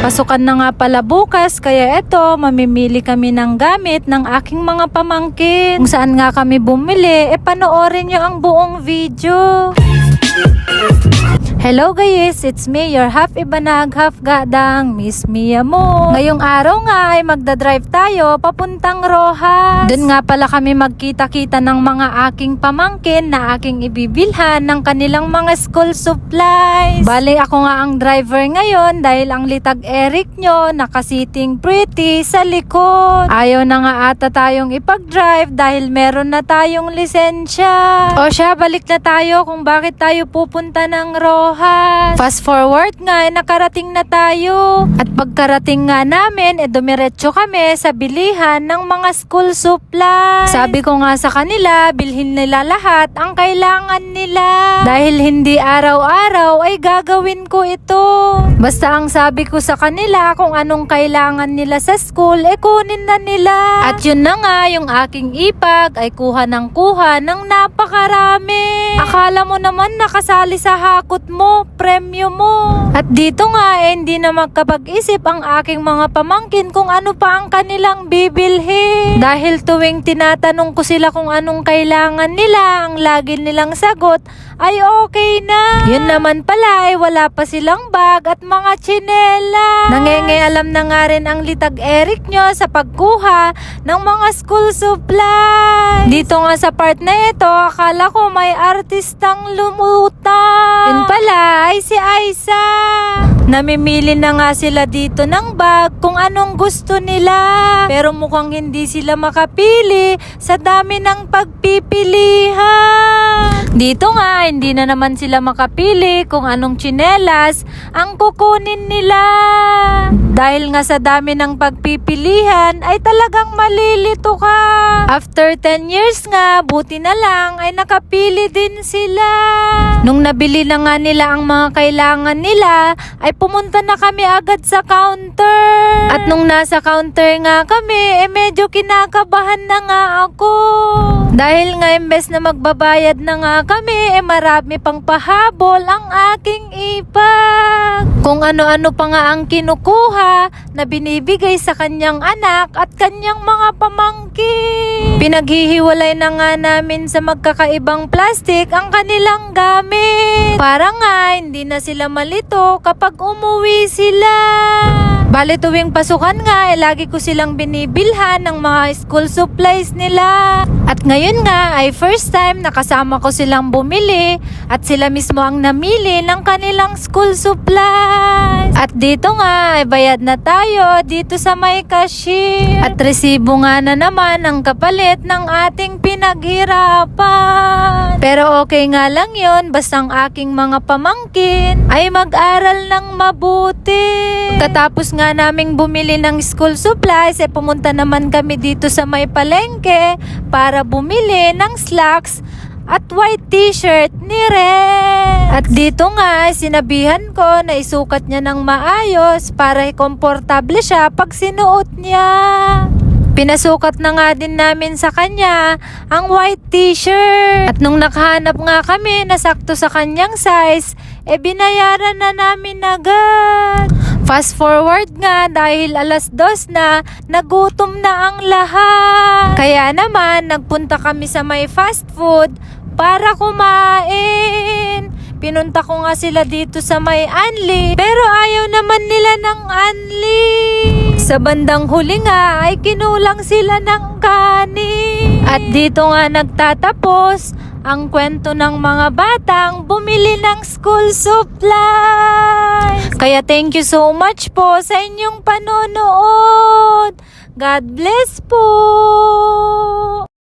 Pasukan na nga pala bukas, kaya eto, mamimili kami ng gamit ng aking mga pamangkin. Kung saan nga kami bumili, panoorin nyo ang buong video. Hello guys, it's me, your half ibanag, half gadang, Miss Mia mo. Ngayong araw nga ay magdadrive tayo papuntang Rojas. Doon nga pala kami magkita-kita ng mga aking pamangkin na aking ibibilhan ng kanilang mga school supplies. Bale ako nga ang driver ngayon dahil ang litag Eric nyo nakasiting pretty sa likod. Ayaw na nga ata tayong ipag-drive dahil meron na tayong lisensya. O siya, balik na tayo kung bakit tayo pupunta ng Rojas. Fast forward nga, nakarating na tayo. At pagkarating nga namin, dumiretso kami sa bilihan ng mga school supplies. Sabi ko nga sa kanila, bilhin nila lahat ang kailangan nila. Dahil hindi araw-araw ay gagawin ko ito. Basta ang sabi ko sa kanila, kung anong kailangan nila sa school, kunin na nila. At yun na nga, yung aking ipag ay kuha ng napakarami. Akala mo naman nakasali sa hakot mo, premyo mo. At dito nga hindi na magkapag-isip ang aking mga pamangkin kung ano pa ang kanilang bibilhin. Dahil tuwing tinatanong ko sila kung anong kailangan nila, ang lagi nilang sagot ay okay na. Yun naman pala ay wala pa silang bag at mga tsinela. Nangengialam na nga rin ang litag Eric nyo sa pagkuha ng mga school supplies. Dito nga sa part na ito, akala ko may artistang lumutang. Yun pala ay si Aiza. Namimili na nga sila dito ng bag kung anong gusto nila. Pero mukhang hindi sila makapili sa dami ng pagpipilihan. Dito nga, hindi na naman sila makapili kung anong tsinelas ang kukunin nila. Dahil nga sa dami ng pagpipilihan ay talagang malilito ka. After 10 years nga, buti na lang ay nakapili din sila. Nung nabili na nga nila ang mga kailangan nila, ay pumunta na kami agad sa counter. At nung nasa counter nga kami, medyo kinakabahan na nga ako. Dahil nga imbes na magbabayad na nga kami, marami pang pahabol ang aking ipag. Kung ano-ano pa nga ang kinukuha na binibigay sa kanyang anak at kanyang mga pamangkin. Pinaghihiwalay na nga namin sa magkakaibang plastic ang kanilang gamit. Para nga hindi na sila malito kapag umuwi sila. Bale tuwing pasukan nga, lagi ko silang binibilhan ng mga school supplies nila. At ngayon nga ay first time nakasama ko silang bumili at sila mismo ang namili ng kanilang school supplies. At dito nga ay bayad na tayo dito sa may cashier. At resibo nga na naman ang kapalit ng ating pinaghirapan. Pero okay nga lang yon, basta ang aking mga pamangkin ay mag-aral ng mabuti. Katapos nga naming bumili ng school supplies, pumunta naman kami dito sa may palengke para bumili ng slacks at white t-shirt ni Ren. At dito nga, sinabihan ko na isukat niya ng maayos para komportable siya pag sinuot niya. Pinasukat na nga din namin sa kanya ang white t-shirt. At nung nakahanap nga kami na sakto sa kanyang size, binayaran na namin agad. Fast forward nga dahil 2:00 na, nagutom na ang lahat. Kaya naman, nagpunta kami sa may fast food para kumain. Pinunta ko nga sila dito sa may Anli, pero ayaw naman nila ng Anli. Sa bandang huli nga ay kinulang sila ng kanin. At dito nga nagtatapos ang kwento ng mga batang bumili ng school supplies. Kaya thank you so much po sa inyong panonood. God bless po!